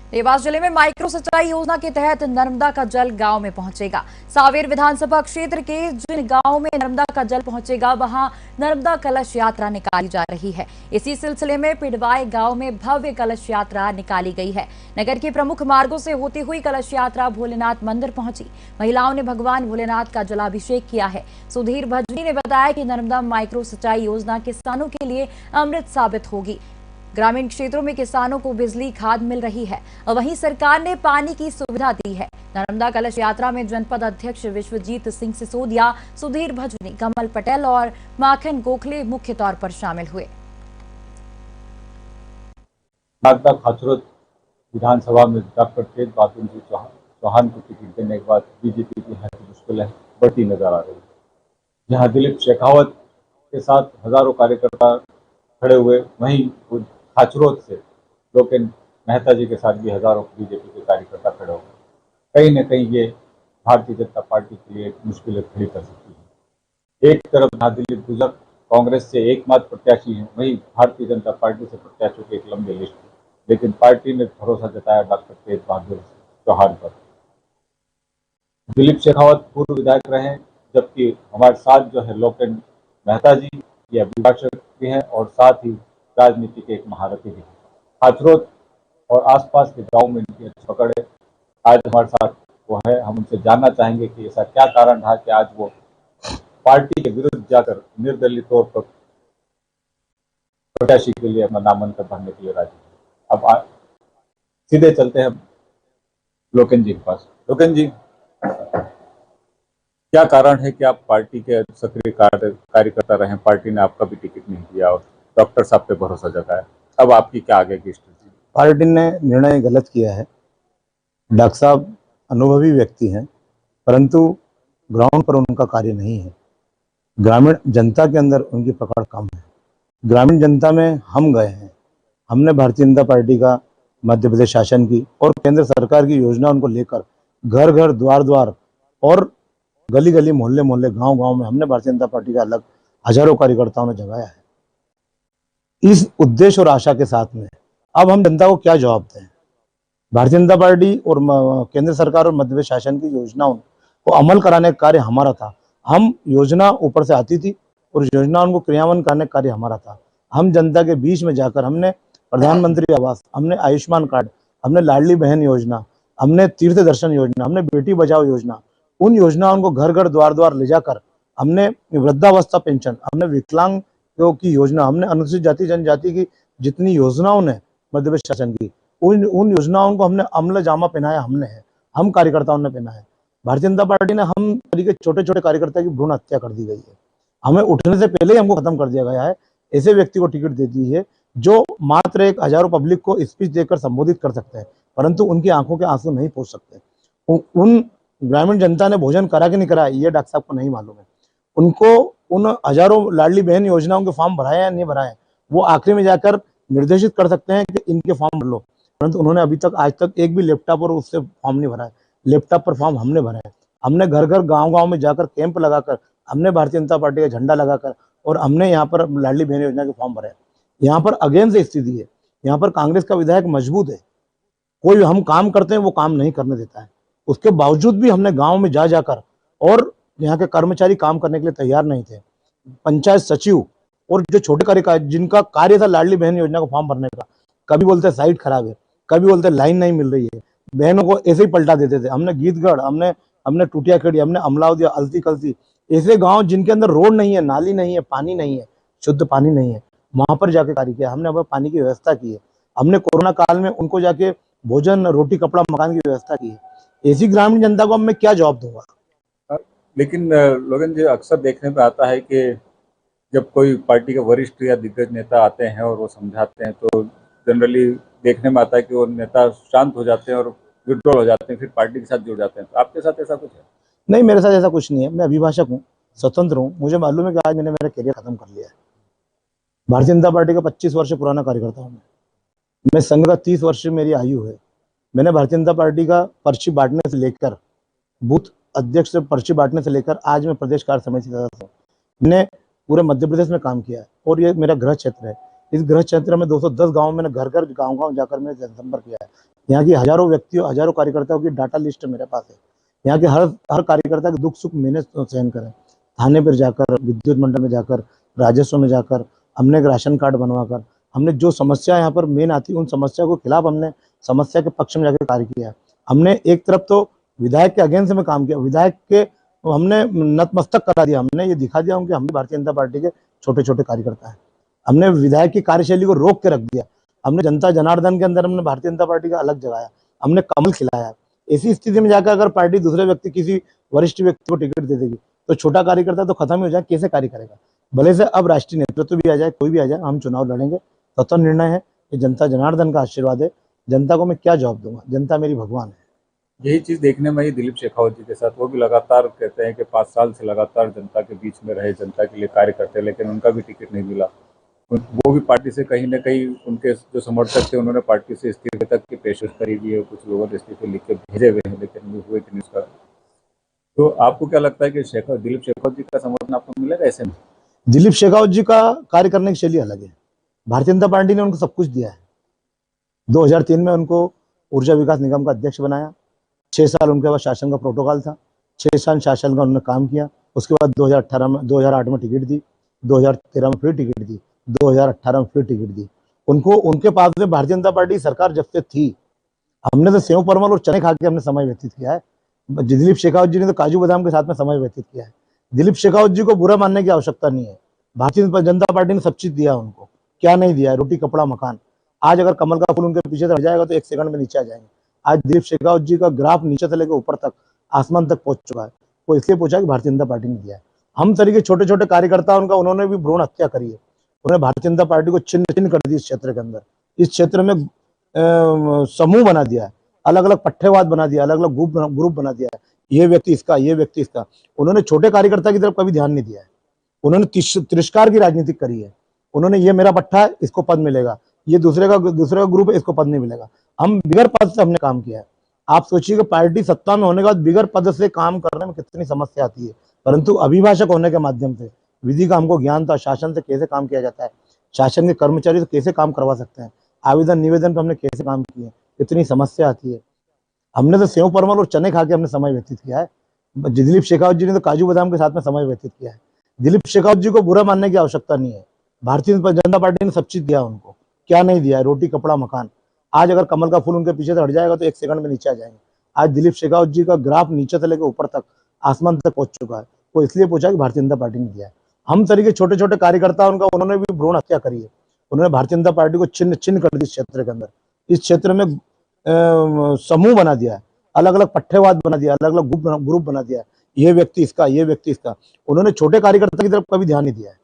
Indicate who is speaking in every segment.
Speaker 1: देवास जिले में माइक्रो सिंचाई योजना के तहत नर्मदा का जल गांव में पहुंचेगा। सावेर विधानसभा क्षेत्र के जिन गांवों में नर्मदा का जल पहुंचेगा वहां नर्मदा कलश यात्रा निकाली जा रही है। इसी सिलसिले में पिडवाई गांव में भव्य कलश यात्रा निकाली गई है। नगर के प्रमुख मार्गों से होती हुई कलश यात्रा भोलेनाथ मंदिर पहुंची। महिलाओं ने भगवान भोलेनाथ का जलाभिषेक किया है। सुधीर भजनी ने बताया कि नर्मदा माइक्रो सिंचाई योजना किसानों के लिए अमृत साबित होगी। ग्रामीण क्षेत्रों में किसानों को बिजली खाद मिल रही है और वहीं सरकार ने पानी की सुविधा दी है। नर्मदा कलश यात्रा में जनपद अध्यक्ष विश्वजीत सिंह सिसोदिया, सुधीर भजनी, कमल पटेल और माखन गोखले मुख्य तौर पर शामिल हुए।
Speaker 2: खाचरोद विधानसभा में डॉक्टर तेज बहादुर जी चौहान को टिकट देने के बाद बीजेपी की मुश्किलें बढ़ती नजर आ रही है। जहां दिलीप शेखावत के साथ हजारों कार्यकर्ता खड़े हुए, वहीं खाचरोद से लोकेन मेहता जी के साथ भी हजारों बीजेपी के कार्यकर्ता खड़े हो गए। कहीं न कहीं ये भारतीय जनता पार्टी के लिए मुश्किलें खड़ी कर सकती है। एक तरफ दिलीप गुजर कांग्रेस से एकमात्र प्रत्याशी हैं, वहीं भारतीय जनता पार्टी से प्रत्याशियों की एक लंबी लिस्ट है, लेकिन पार्टी ने भरोसा जताया डॉक्टर तेज बहादुर चौहान पर। दिलीप शेखावत पूर्व विधायक रहे, जबकि हमारे साथ जो है लोकेन मेहता जी, ये अभिभाषक भी हैं और साथ ही राजनीति के एक महारथी भी। खाचरोद और आसपास के गांव में इनकी अच्छी पकड़ है। आज हमारे साथ वो है, हम उनसे जानना चाहेंगे कि ऐसा क्या कारण रहा कि आज वो पार्टी के विरुद्ध जाकर निर्दलीय तौर पर प्रत्याशी के लिए अपना नामांकन भरने के लिए राजी। अब सीधे चलते हैं लोकेन जी के पास। लोकेन जी, क्या कारण है कि आप पार्टी के सक्रिय कार्यकर्ता रहे, पार्टी ने आपका भी टिकट नहीं दिया और डॉक्टर साहब पे भरोसा जताया, अब आपकी क्या आगे की स्थिति?
Speaker 3: पार्टी ने निर्णय गलत किया है। डॉक्टर साहब अनुभवी व्यक्ति हैं, परंतु ग्राउंड पर उनका कार्य नहीं है। ग्रामीण जनता के अंदर उनकी पकड़ कम है। ग्रामीण जनता में हम गए हैं, हमने भारतीय जनता पार्टी का, मध्य प्रदेश शासन की और केंद्र सरकार की योजना उनको लेकर घर घर, द्वार द्वार और गली गली, मोहल्ले मोहल्ले, गांव गांव में हमने भारतीय जनता पार्टी का अलग हजारों कार्यकर्ताओं ने जगाया है। इस उद्देश्य और आशा के साथ में अब हम जनता को क्या जवाब दें? भारतीय जनता पार्टी और केंद्र सरकार और मध्य प्रदेश शासन की योजनाओं को अमल कराने का कार्य हमारा था। हम योजना ऊपर से आती थी और योजनाओं को क्रियान्वयन करने का कार्य हमारा था। हम जनता के बीच में जाकर हमने प्रधानमंत्री आवास, हमने आयुष्मान कार्ड, हमने लाडली बहन योजना, हमने तीर्थ दर्शन योजना, हमने बेटी बचाओ योजना, उन योजनाओं को घर घर, द्वार द्वार ले जाकर हमने वृद्धावस्था पेंशन, हमने विकलांग की योजना, हमने अनुसूचित जाति जनजाति की जितनी योजनाओं ने मध्य प्रदेश शासन की, उन योजनाओं को हमने अमल जामा पहनाया, हमने है, हम कार्यकर्ताओं ने पहना है। भारतीय जनता पार्टी ने हम तरीके छोटे छोटे कार्यकर्ता की भ्रूण हत्या कर दी गई है। हमें उठने से पहले ही हमको खत्म कर दिया गया है। ऐसे व्यक्ति को टिकट दे दी है जो मात्र एक हजारों पब्लिक को स्पीच देकर संबोधित कर सकते हैं, परंतु उनकी आंखों के आंसू नहीं पहुंच सकते। उन ग्रामीण जनता ने भोजन करा कि नहीं करा, ये डॉक्टर साहब को नहीं मालूम है। उनको उन हजारों लाडली बहन योजनाओं के फॉर्म भराए या नहीं भराए, वो आखिरी में जाकर निर्देशित कर सकते हैं कि इनके फॉर्म भर लो, परंतु उन्होंने अभी तक आज तक एक भी लैपटॉप और उससे फॉर्म नहीं भरा है। लैपटॉप पर फॉर्म हमने भरा है। हमने घर घर, गांव गांव में जाकर कैंप लगाकर, हमने भारतीय जनता पार्टी का झंडा लगाकर और हमने यहाँ पर लाडली बहन योजना के फॉर्म भरे। यहाँ पर अगेन से स्थिति है, यहाँ पर कांग्रेस का विधायक मजबूत है, कोई हम काम करते हैं वो काम नहीं करने देता है। उसके बावजूद भी हमने गाँव में जा जाकर, और यहाँ के कर्मचारी काम करने के लिए तैयार नहीं थे। पंचायत सचिव और जो छोटे कार्यकारी जिनका कार्य था लाडली बहन योजना को फॉर्म भरने का, कभी बोलते साइट खराब है, कभी बोलते लाइन नहीं मिल रही है, बहनों को ऐसे ही पलटा देते थे। हमने गीतगढ़, हमने टूटिया खेड़ी, हमने अमलावदिया, अलती कलती, ऐसे गांव जिनके अंदर रोड नहीं है, नाली नहीं है, पानी नहीं है, शुद्ध पानी नहीं है, वहां पर जाके कार्य किया। हमने अब पानी की व्यवस्था की है। हमने कोरोना काल में उनको जाके भोजन, रोटी, कपड़ा, मकान की व्यवस्था की है। ऐसी ग्रामीण जनता को अब मैं क्या जवाब दूंगा?
Speaker 2: लेकिन लोगन जी, अक्सर देखने में आता है कि जब कोई पार्टी के वरिष्ठ या दिग्गज नेता आते हैं और वो समझाते हैं, तो जनरली देखने में आता है कि वो नेता शांत हो जाते हैं और विड्रॉल हो जाते हैं, फिर पार्टी के साथ जुड़ जाते हैं। तो आपके साथ ऐसा कुछ है?
Speaker 3: नहीं, मेरे साथ ऐसा कुछ नहीं है। मैं अभिभाषक हूँ, स्वतंत्र हूँ। मुझे मालूम है कि आज मैंने मेरा करियर खत्म कर लिया है। भारतीय जनता पार्टी का 25 वर्ष पुराना कार्यकर्ता हूँ मैं। संघ का 30 वर्ष मेरी आयु है। मैंने भारतीय जनता पार्टी का पर्ची बांटने से लेकर, बूथ अध्यक्ष से पर्ची बांटने से लेकर आज मैं प्रदेश कार्य समिति सदस्य हूँ। मैंने पूरे मध्य प्रदेश में काम किया है और ये मेरा गृह क्षेत्र है। इस गृह क्षेत्र में 210 गाँव, मैंने घर घर, गाँव गाँव जाकर मैंने जनसंपर्क किया है। यहाँ की हजारों व्यक्तियों, हजारों कार्यकर्ताओं की डाटा लिस्ट मेरे पास है। यहाँ के हर कार्यकर्ता के दुख सुख मैंने सहन करें। थाने पर जाकर, विद्युत मंडल में जाकर, राजस्व में जाकर, हमने एक राशन कार्ड बनवाकर, हमने जो समस्या यहाँ पर मेन आती है उन समस्या को खिलाफ हमने समस्या के पक्ष में जाकर कार्य किया। हमने एक तरफ तो विधायक के अगेंस्ट में काम किया, विधायक के हमने नतमस्तक करा दिया, हमने ये दिखा दिया कि हम भी भारतीय जनता पार्टी के छोटे छोटे कार्यकर्ता हैं। हमने विधायक की कार्यशैली को रोक के रख दिया। हमने जनता जनार्दन के अंदर हमने भारतीय जनता पार्टी का अलग जगाया, हमने कमल खिलाया। ऐसी स्थिति में जाकर अगर पार्टी दूसरे व्यक्ति, किसी वरिष्ठ व्यक्ति को टिकट दे देगी तो छोटा कार्यकर्ता तो खत्म ही हो जाए, कैसे कार्य करेगा। भले से अब राष्ट्रीय नेतृत्व भी आ जाए, कोई भी आ जाए, हम चुनाव लड़ेंगे। स्वतंत्र निर्णय है, ये जनता जनार्दन का आशीर्वाद है। जनता को मैं क्या जवाब दूंगा, जनता मेरी भगवान है।
Speaker 2: यही चीज देखने में ही दिलीप शेखावत जी के साथ, वो भी लगातार कहते हैं कि 5 साल से लगातार जनता के बीच में रहे, जनता के लिए कार्य करते, लेकिन उनका भी टिकट नहीं मिला। वो भी पार्टी से कहीं ना कहीं, उनके जो समर्थक थे उन्होंने पार्टी से इस्तीफे तक की पेशकश करी हुई है, कुछ लोगों ने इस्तीफे लिख के भेजे हुए हैं, लेकिन वो हुए कि नहीं उसका। तो आपको क्या लगता है कि दिलीप शेखावत जी का समर्थन आपको मिलेगा ऐसे में?
Speaker 3: दिलीप शेखावत जी का कार्य करने की शैली अलग है। भारतीय जनता पार्टी ने उनको सब कुछ दिया है। 2003 में उनको ऊर्जा विकास निगम का अध्यक्ष बनाया। 6 साल उनके पास शासन का प्रोटोकॉल था। 6 साल शासन का उन्होंने काम किया। उसके बाद 2008 में टिकट दी, 2013 में फिर टिकट दी, 2018 में फिर टिकट दी। उनको, उनके पास में भारतीय जनता पार्टी सरकार जब से थी, हमने तो सेव परमल और चने खा के हमने समय व्यतीत किया है। दिलीप शेखावत जी ने तो काजू बादाम के साथ में समय व्यतीत किया है। दिलीप शेखावत जी को बुरा मानने की आवश्यकता नहीं है। भारतीय जनता पार्टी ने सब चीज दिया उनको, क्या नहीं दिया है? रोटी कपड़ा मकान। आज अगर कमल का फूल उनके पीछे से हट जाएगा तो 1 सेकंड में नीचे आ जाएंगे। आज दिलीप शेखावत जी का ग्राफ नीचे से लेकर ऊपर तक, आसमान तक पहुंच चुका है। वो इसलिए पूछा कि भारतीय जनता पार्टी ने दिया है। हम तरीके छोटे छोटे कार्यकर्ता उनका, उन्होंने भी भ्रूण हत्या करी है। उन्होंने भारतीय जनता पार्टी को छिन्न छिन्न कर दी इस क्षेत्र के अंदर। इस क्षेत्र में समूह बना दिया है, अलग अलग पट्टेवाद बना दिया, अलग अलग ग्रुप बना दिया है। ये व्यक्ति इसका, ये व्यक्ति इसका। उन्होंने छोटे कार्यकर्ता की तरफ कभी ध्यान नहीं दिया है। उन्होंने तिरस्कार की राजनीति करी है। उन्होंने, ये मेरा पट्टा है, इसको पद मिलेगा, ये दूसरे का ग्रुप है, इसको पद नहीं मिलेगा। हम बिगर पद से हमने काम किया है। आप सोचिए कि पार्टी सत्ता में होने के बाद बिगर पद से काम करने में कितनी समस्या आती है, परंतु अभिभाषक होने के माध्यम से विधि का हमको ज्ञान था, शासन से कैसे काम किया जाता है, शासन के कर्मचारी से कैसे काम करवा सकते हैं, आवेदन निवेदन पर हमने कैसे काम किए, कितनी समस्या आती है। हमने तो सेव परमल और चने खा के हमने समय व्यतीत किया है। दिलीप शेखावत जी ने तो काजू बादाम के साथ में समय व्यतीत किया है। दिलीप शेखावत जी को बुरा मानने की आवश्यकता नहीं है। भारतीय जनता पार्टी ने सब चीज दिया उनको, क्या नहीं दिया है? रोटी कपड़ा मकान। आज अगर कमल का फूल उनके पीछे से हट जाएगा तो 1 सेकंड में नीचे आ जाएंगे। आज दिलीप शेखावत जी का ग्राफ नीचे से लेकर ऊपर तक, आसमान तक पहुंच चुका है। वो इसलिए पूछा कि भारतीय जनता पार्टी ने दिया है। हम तरीके छोटे छोटे कार्यकर्ता उनका, उन्होंने भी भ्रूण हत्या करी है। उन्होंने भारतीय जनता पार्टी को छिन्न छिन्न कर दी इस क्षेत्र के अंदर। इस क्षेत्र में समूह बना दिया है, अलग अलग पट्टेवाद बना दिया, अलग अलग ग्रुप बना दिया। ये व्यक्ति इसका, ये व्यक्ति इसका। उन्होंने छोटे कार्यकर्ता की तरफ कभी ध्यान नहीं दिया है।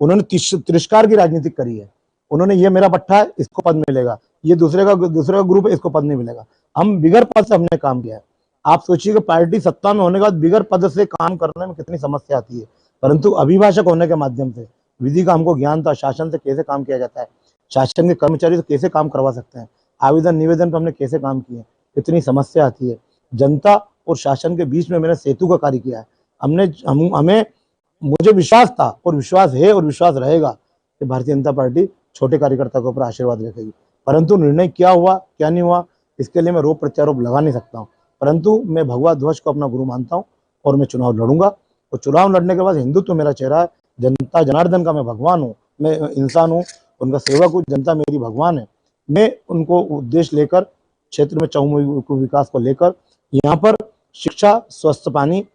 Speaker 3: उन्होंने तिरस्कार की राजनीति करी है। उन्होंने, ये मेरा पट्टा है, इसको पद मिलेगा, ये दूसरे का ग्रुप है, इसको पद नहीं मिलेगा। हम बिगर पद से हमने काम किया है। आप सोचिए कि पार्टी सत्ता में होने के बाद बिगर पद से काम करने में कितनी समस्या आती है, परंतु अभिभाषक होने के माध्यम से विधि का हमको ज्ञान था, शासन से कैसे काम किया जाता है, शासन के कर्मचारी से कैसे काम करवा सकते हैं, आवेदन निवेदन पर हमने कैसे काम किए, कितनी समस्या आती है। जनता और शासन के बीच में मैंने सेतु का कार्य किया है। हमें मुझे विश्वास था और विश्वास है और विश्वास रहेगा कि भारतीय जनता पार्टी छोटे कार्यकर्ता के ऊपर आशीर्वाद रखेगी। परंतु निर्णय क्या हुआ क्या नहीं हुआ, इसके लिए मैं रोप प्रत्यारोप लगा नहीं सकता हूँ। परंतु मैं भगवा ध्वज को अपना गुरु मानता हूँ और मैं चुनाव लड़ूंगा। और चुनाव लड़ने के बाद हिंदुत्व मेरा चेहरा है। जनता जनार्दन का मैं भगवान हूँ, मैं इंसान हूँ, उनका सेवक हूँ। जनता मेरी भगवान है। मैं उनको उद्देश्य लेकर, क्षेत्र में चहुमुखी विकास को लेकर, यहाँ पर शिक्षा, स्वस्थ पानी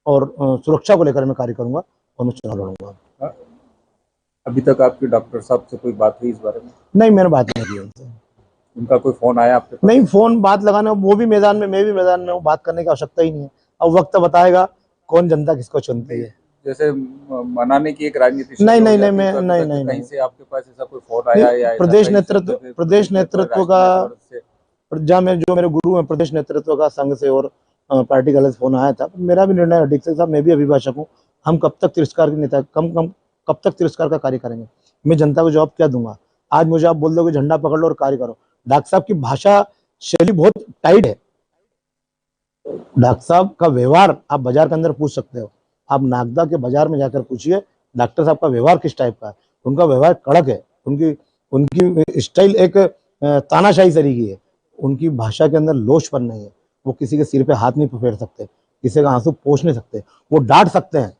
Speaker 3: और सुरक्षा को लेकर मैं कार्य करूंगा और मैं चुनाव लड़ूंगा।
Speaker 2: अभी तक आपकी डॉक्टर साहब से कोई बात हुई इस बारे में?
Speaker 3: नहीं, मैंने बात नहीं की उनसे।
Speaker 2: उनका कोई फोन आया आपके पास?
Speaker 3: नहीं, फोन बात लगाने, वो भी मैदान में, मैं भी मैदान में हूँ, बात करने की आवश्यकता ही नहीं है। अब वक्त बताएगा कौन जनता किसको चुनती है।
Speaker 2: जैसे मनाने की एक राजनीति
Speaker 3: नहीं,
Speaker 2: कहीं से आपके पास ऐसा कोई फोन आया या
Speaker 3: प्रदेश नेतृत्व का, जहाँ में जो मेरे गुरु हैं प्रदेश नेतृत्व का, संघ से और पार्टी का फोन आया था। मेरा भी निर्णय अधीक्षक साहब, मैं भी अभिभाषक हूँ। हम कब तक तिरस्कार के नेता, कब तक तिरस्कार का कार्य करेंगे? मैं जनता को जवाब क्या दूंगा? आज मुझे आप बोल दो कि झंडा पकड़ लो और कार्य करो। डॉक्टर साहब की भाषा शैली बहुत टाइट है। डॉक्टर साहब का व्यवहार आप बाजार के अंदर पूछ सकते हो। आप नागदा के बाजार में जाकर पूछिए डॉक्टर साहब का व्यवहार किस टाइप का है। उनका व्यवहार कड़क है। उनकी स्टाइल एक तानाशाही तरीके है। उनकी भाषा के अंदर लोचपन नहीं है। वो किसी के सिर पे हाथ नहीं फेर सकते, किसी का आंसू पोंछ नहीं सकते। वो डांट सकते हैं,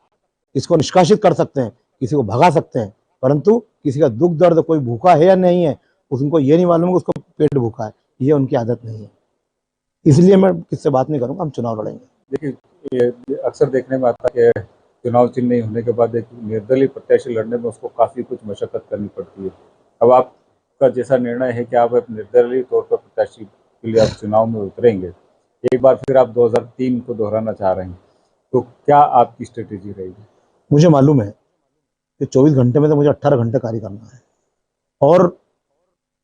Speaker 3: इसको निष्कासित कर सकते हैं, किसी को भगा सकते हैं, परंतु किसी का दुख दर्द, कोई भूखा है या नहीं है, उनको ये नहीं मालूम कि उसको पेट भूखा है, ये उनकी आदत नहीं है। इसलिए मैं किससे बात नहीं करूंगा, हम चुनाव लड़ेंगे।
Speaker 2: देखिए, ये अक्सर देखने में आता है कि चुनाव चिन्ह नहीं होने के बाद एक निर्दलीय प्रत्याशी लड़ने में उसको काफ़ी कुछ मशक्कत करनी पड़ती है। अब आपका जैसा निर्णय है कि आप एक निर्दलीय तौर पर प्रत्याशी के लिए आप चुनाव में उतरेंगे, एक बार फिर आप 2003 को दोहराना चाह रहे हैं, तो क्या आपकी स्ट्रेटेजी रहेगी?
Speaker 3: मुझे मालूम है कि 24 घंटे में तो मुझे 18 घंटे कार्य करना है, और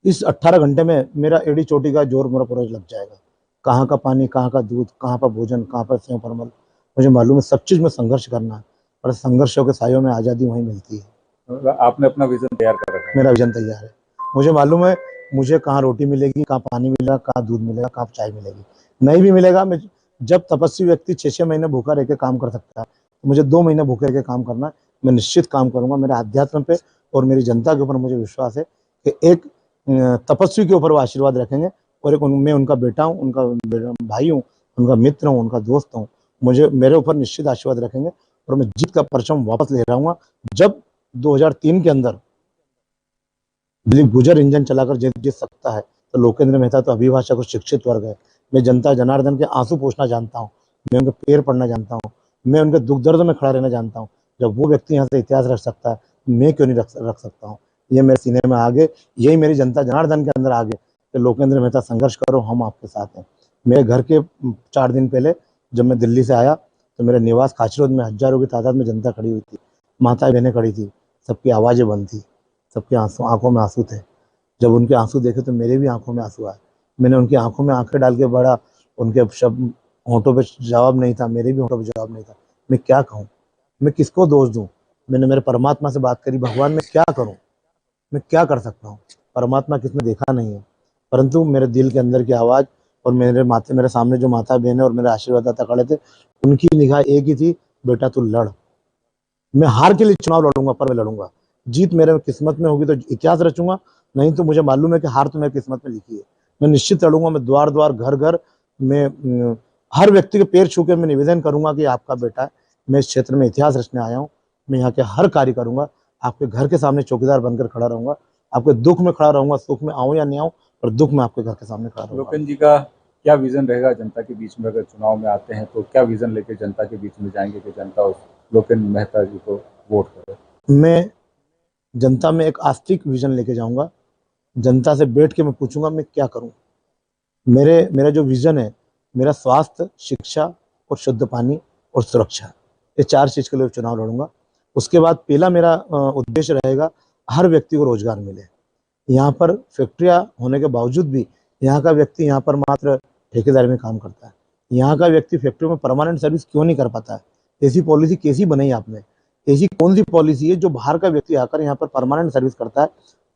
Speaker 3: इस 18 घंटे में मेरा एड़ी चोटी का जोर मेरा पूरा लग जाएगा। कहाँ का पानी, कहाँ का दूध, कहाँ पर भोजन, कहाँ पर सेव परमल, मुझे मालूम है। सब चीज़ में संघर्ष करना है, और संघर्षों के सायों में आज़ादी वहीं मिलती है।
Speaker 2: आपने अपना विजन तैयार कर रखा है?
Speaker 3: मेरा विजन तैयार है। मुझे मालूम है मुझे कहाँ रोटी मिलेगी, कहाँ पानी मिलेगा, कहाँ दूध मिलेगा, कहाँ चाय मिलेगी। नहीं भी मिलेगा, मैं जब तपस्वी व्यक्ति 6-6 महीने भूखा रह के काम कर सकता है, तो मुझे 2 महीने भूखे रह के काम करना है। मैं निश्चित काम करूंगा। मेरे अध्यात्म पे और मेरी जनता के ऊपर मुझे विश्वास है कि एक तपस्वी के ऊपर वो आशीर्वाद रखेंगे, और एक मैं उनका बेटा हूँ, उनका भाई हूँ, उनका मित्र हूँ, उनका दोस्त हूँ। मुझे मेरे ऊपर निश्चित आशीर्वाद रखेंगे, और मैं जीत का परचम वापस ले रहा हूँ। जब 2003 के अंदर दिलीप गुजर इंजन चलाकर जीत सकता है, तो लोकेंद्र मेहता तो अभिभाषक और शिक्षित वर्ग है। मैं जनता जनार्दन के आंसू पोंछना जानता हूँ, मैं उनके पैर पड़ना जानता हूँ, मैं उनके दुख दर्द में खड़ा रहना जानता हूँ। जब वो व्यक्ति यहाँ से इतिहास रख सकता है, मैं क्यों नहीं रख सकता हूँ? ये मेरे सीने में आगे, यही मेरी जनता जनार्दन के अंदर आगे कि लोकेंद्र मेहता संघर्ष करो, हम आपके साथ हैं। मेरे घर के 4 दिन पहले जब मैं दिल्ली से आया, तो मेरे निवास खाचरोद में हजारों की तादाद में जनता खड़ी हुई थी, माताएं बहनें खड़ी थी, सबकी आवाज़ें बंद थी, सबके आंखों में आंसू थे। जब उनके आंसू देखे तो मेरे भी आंखों में आंसू आए। मैंने उनकी आंखों में आंखें डाल के बड़ा, उनके शब्द होंठों पे जवाब नहीं था, मेरे भी होंठों पे जवाब नहीं था। मैं क्या कहूँ, मैं किसको दोष दूँ? मैंने मेरे परमात्मा से बात करी, भगवान मैं क्या करूँ, मैं क्या कर सकता हूँ? परमात्मा किसने देखा नहीं है, परंतु मेरे दिल के अंदर की आवाज़, और मेरे सामने जो माता बहनें और मेरे आशीर्वाददाता खड़े थे, उनकी निगाह एक ही थी, बेटा तू लड़। मैं हार के लिए चुनाव लड़ूंगा, पर मैं लड़ूंगा। जीत मेरे किस्मत में होगी तो इतिहास रचूंगा, नहीं तो मुझे मालूम है कि हार तो मेरी किस्मत में लिखी है। मैं निश्चित लड़ूंगा। मैं द्वार द्वार, घर घर में हर व्यक्ति के पैर छू के मैं निवेदन करूंगा कि आपका बेटा है, मैं इस क्षेत्र में इतिहास रचने आया हूँ। मैं यहाँ के हर कार्य करूंगा, आपके घर के सामने चौकीदार बनकर खड़ा रहूंगा, आपके दुख में खड़ा रहूंगा, सुख में आऊँ या नहीं आऊँ, पर दुख में आपके घर के सामने खड़ा रहूंगा।
Speaker 2: लोकेंद्र जी का क्या विजन रहेगा जनता के बीच में? अगर चुनाव में आते हैं तो क्या विजन लेके जनता के बीच में जाएंगे कि जनता उस लोकेंद्र मेहता जी को वोट करे?
Speaker 3: मैं जनता में एक आस्तिक विजन लेके जाऊंगा। जनता से बैठ के मैं पूछूंगा मैं क्या करूं। मेरा जो विजन है, मेरा स्वास्थ्य, शिक्षा और शुद्ध पानी और सुरक्षा, ये 4 चीज के लिए चुनाव लड़ूंगा। उसके बाद पहला मेरा उद्देश्य रहेगा, हर व्यक्ति को रोजगार मिले। यहाँ पर फैक्ट्रियाँ होने के बावजूद भी यहाँ का व्यक्ति यहाँ पर मात्र ठेकेदारी में काम करता है। यहाँ का व्यक्ति फैक्ट्री में परमानेंट सर्विस क्यों नहीं कर पाता है? ऐसी पॉलिसी कैसी बनाई आपने? ऐसी कौन सी पॉलिसी है जो बाहर का व्यक्ति आकर यहाँ पर परमानेंट सर्विस करता है,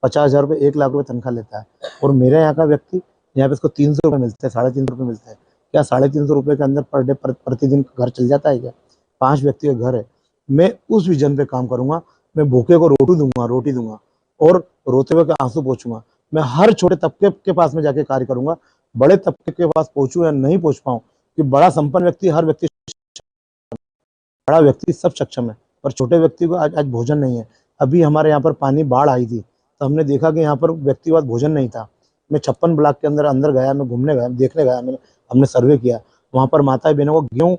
Speaker 3: 50,000 रुपये, 1 लाख रुपये तनख्वाह लेता है, और मेरे यहाँ का व्यक्ति यहाँ पे इसको 300 रुपये मिलते हैं, 350 रुपये मिलते हैं। क्या 350 रुपये के अंदर पर डे प्रतिदिन घर चल जाता है क्या? 5 व्यक्ति का घर है। मैं उस विजन पे काम करूंगा। मैं भूखे को रोटी दूंगा और रोते हुए के आंसू पोंछूंगा। मैं हर छोटे तबके के पास में जाके कार्य करूंगा। बड़े तबके के पास पहुंचूं या नहीं पहुंच पाऊं, कि बड़ा संपन्न व्यक्ति, हर व्यक्ति, बड़ा व्यक्ति सब सक्षम है, पर छोटे व्यक्ति को आज भोजन नहीं है। अभी हमारे यहाँ पर पानी, बाढ़ आई थी, तो हमने देखा कि यहाँ पर व्यक्तिगत भोजन नहीं था। मैं 56 ब्लॉक के अंदर गया, मैं घूमने गया, देखने गया, हमने सर्वे किया। वहाँ पर माता बहनों को गेहूँ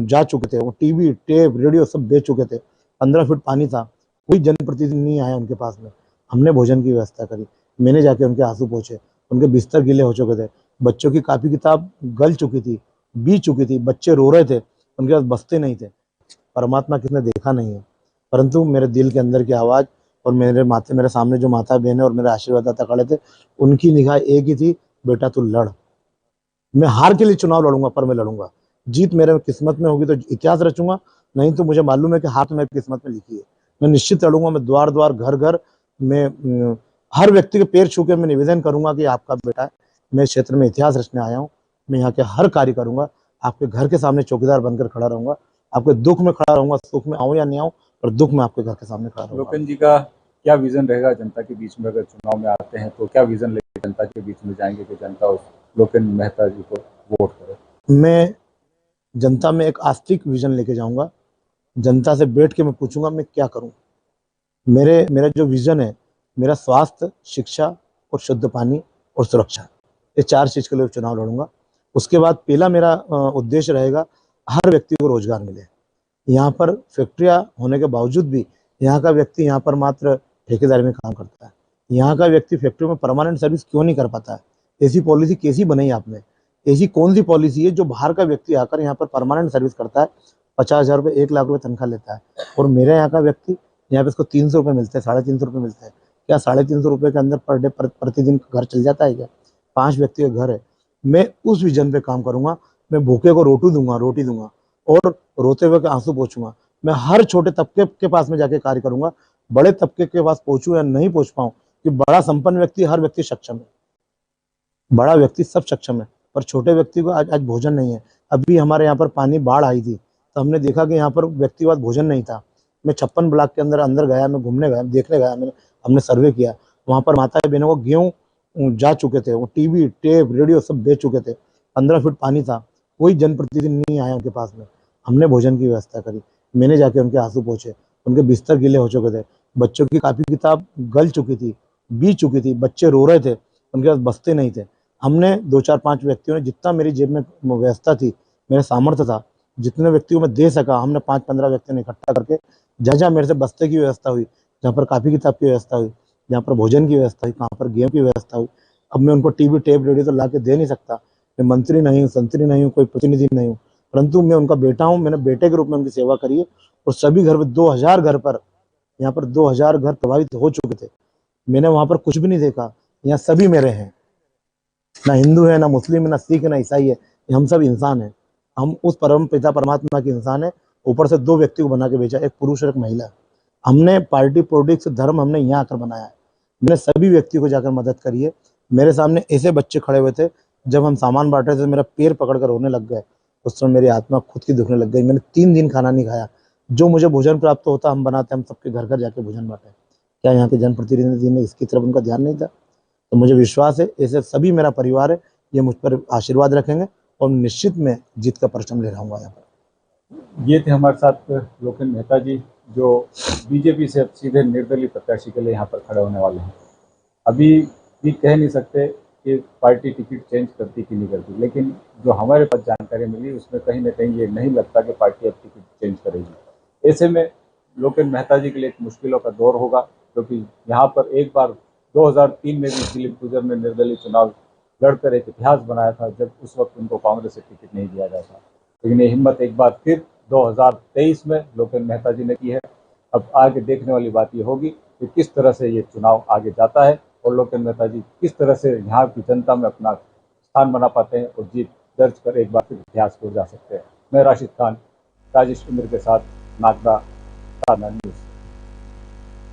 Speaker 3: जा चुके थे, वो टीवी, टेप, रेडियो सब बेच चुके थे। 15 फीट पानी था, कोई जनप्रतिनिधि नहीं आया उनके पास में। हमने भोजन की व्यवस्था करी, मैंने जाके उनके आंसू पोंछे, उनके बिस्तर गीले हो चुके थे, बच्चों की कापी किताब गल चुकी थी, बीत चुकी थी, बच्चे रो रहे थे, उनके पास बस्ते नहीं थे। परमात्मा किसने देखा नहीं है, परंतु मेरे दिल के अंदर की आवाज़, और मेरे सामने जो माता बहनें और मेरे आशीर्वाददाता खड़े थे, उनकी निगाह एक ही थी, बेटा तू लड़। मैं हार के लिए चुनाव लड़ूंगा, पर मैं लड़ूंगा। जीत मेरे किस्मत में होगी तो इतिहास रचूंगा, नहीं तो मुझे मालूम है कि हार तो मेरी किस्मत में लिखी है। मैं निश्चित लड़ूंगा। मैं द्वार द्वार, घर घर में हर व्यक्ति के पैर छू के मैं निवेदन करूंगा कि आपका बेटा है, मैं इस क्षेत्र में इतिहास रचने आया हूँ। मैं यहाँ के हर कार्य करूंगा, आपके घर के सामने चौकीदार बनकर खड़ा रहूंगा, आपके दुख में खड़ा रहूंगा, सुख में आऊँ या नहीं आऊँ, पर दुख में आपके घर के सामने खड़ा रहूंगा।
Speaker 2: लोकेंद्र जी का क्या विजन रहेगा जनता के बीच में? अगर चुनाव में आते हैं तो क्या विजन लेके जनता के बीच में जाएंगे कि जनता उस लोकेन मेहता जी को वोट करें।
Speaker 3: मैं जनता में एक आस्तिक विजन लेके जाऊंगा। जनता से बैठ के मैं पूछूंगा मैं क्या करूं। मेरा जो विजन है, मेरा स्वास्थ्य, शिक्षा और शुद्ध पानी और सुरक्षा, ये 4 चीज के लिए चुनाव लड़ूंगा। उसके बाद पहला मेरा उद्देश्य रहेगा हर व्यक्ति को रोजगार मिले। यहाँ पर फैक्ट्रियाँ होने के बावजूद भी यहाँ का व्यक्ति यहाँ पर मात्र ठेकेदारी में काम करता है। यहाँ का व्यक्ति फैक्ट्री में परमानेंट सर्विस क्यों नहीं कर पाता है? ऐसी पॉलिसी कैसी बनाई आपने? ऐसी कौन सी पॉलिसी है जो बाहर का व्यक्ति आकर यहाँ पर परमानेंट सर्विस करता है, 50,000 रुपये 1 लाख रुपये तनख्वाह लेता है, और मेरे यहाँ का व्यक्ति यहाँ पे इसको 300 रुपये मिलते हैं, 350 रुपये मिलते हैं। क्या 350 रुपये के अंदर पर डे प्रतिदिन घर चल जाता है क्या? 5 व्यक्ति का घर है। मैं उस विजन पे काम करूंगा। मैं भूखे को रोटी दूंगा और रोते हुए के आंसू पोंछूंगा। मैं हर छोटे तबके के पास में जाके कार्य करूंगा। बड़े तबके के पास पहुंचूं या नहीं पहुंच पाऊं, कि बड़ा संपन्न व्यक्ति, हर व्यक्ति सक्षम है, बड़ा व्यक्ति सब सक्षम है, पर छोटे व्यक्ति को आज भोजन नहीं है। अभी हमारे यहाँ पर पानी बाढ़ आई थी तो हमने देखा कि यहाँ पर व्यक्तिगत भोजन नहीं था। मैं 56 ब्लॉक के अंदर गया, मैं घूमने गया, देखने गया, हमने सर्वे किया। वहाँ पर माता बहनों को गेहूँ जा चुके थे, वो टीवी, टेप, रेडियो सब बेच चुके थे। 15 फीट पानी था, कोई जनप्रतिनिधि नहीं आया उनके पास में। हमने भोजन की व्यवस्था करी। मैंने जाके उनके आंसू पोंछे, उनके बिस्तर गीले हो चुके थे, बच्चों की कापी किताब गल चुकी थी, बीत चुकी थी, बच्चे रो रहे थे, उनके पास बस्ते नहीं थे। हमने 2, 4, 5 व्यक्तियों ने, जितना मेरी जेब में व्यवस्था थी, मेरा सामर्थ्य था, जितने व्यक्तियों को मैं दे सका, हमने 5-15 व्यक्तियों ने इकट्ठा करके, जहाँ मेरे से बस्ते की व्यवस्था हुई, जहाँ पर कापी किताब की व्यवस्था हुई, जहाँ पर भोजन की व्यवस्था हुई, कहाँ पर गेहूं की व्यवस्था हुई। अब मैं उनको टीवी, टेप, रेडियो तो ला के दे नहीं सकता। मैं मंत्री नहीं हूँ, संतरी नहीं हूँ, कोई प्रतिनिधि नहीं हूँ, परंतु मैं उनका बेटा हूँ। मैंने बेटे के रूप में उनकी सेवा करी है। और सभी घर में 2000 घर पर, यहाँ पर 2000 घर प्रभावित हो चुके थे। मैंने वहाँ पर कुछ भी नहीं देखा। यहाँ सभी मेरे हैं, ना हिंदू है, ना मुस्लिम है, ना सिख है, ना ईसाई है, हम सब इंसान हैं। हम उस परम पिता परमात्मा के इंसान है। ऊपर से 2 व्यक्ति को बना के भेजा, एक पुरुष और एक महिला। हमने पार्टी पॉलिटिक्स धर्म हमने यहाँ आकर बनाया है। मैंने सभी व्यक्तियों को जाकर मदद करी है। मेरे सामने ऐसे बच्चे खड़े हुए थे, जब हम सामान बांट रहे थे मेरा पैर पकड़कर रोने लग गए। उस समय मेरी आत्मा खुद की दुखने लग गई। मैंने 3 दिन खाना नहीं खाया। जो मुझे भोजन प्राप्त होता हम बनाते, हम सबके घर घर जाके भोजन बांटे। क्या यहाँ के जनप्रतिनिधि ने इसकी तरफ उनका ध्यान नहीं था? तो मुझे विश्वास है ऐसे सभी मेरा परिवार है, ये मुझ पर आशीर्वाद रखेंगे और निश्चित मैं जीत का परचम ले रहूँगा यहाँ पर।
Speaker 2: ये थे हमारे साथ लोकेन मेहता जी, जो बीजेपी से अब सीधे निर्दलीय प्रत्याशी के लिए यहाँ पर खड़े होने वाले हैं। अभी भी कह नहीं सकते कि पार्टी टिकट चेंज करती कि नहीं करती, लेकिन जो हमारे पास जानकारी मिली उसमें कहीं ना कहीं ये नहीं लगता कि पार्टी अब टिकट चेंज करेगी। ऐसे में लोकेन मेहता जी के लिए एक मुश्किलों का दौर होगा, क्योंकि यहाँ पर एक बार 2003 में भी दिलीप गुजर ने निर्दलीय चुनाव लड़कर एक इतिहास बनाया था, जब उस वक्त उनको कांग्रेस से टिकट नहीं दिया गया था। लेकिन ये हिम्मत एक बार फिर 2023 में लोकेन मेहता जी ने की है। अब आगे देखने वाली बात ये होगी कि किस तरह से ये चुनाव आगे जाता है और लोकेन मेहता जी किस तरह से यहाँ की जनता में अपना स्थान बना पाते हैं और जीत दर्ज कर एक बार फिर इतिहास को जा सकते हैं। मैं राशिद खान, राजेश उमर के साथ, नागदा, ताना न्यूज़।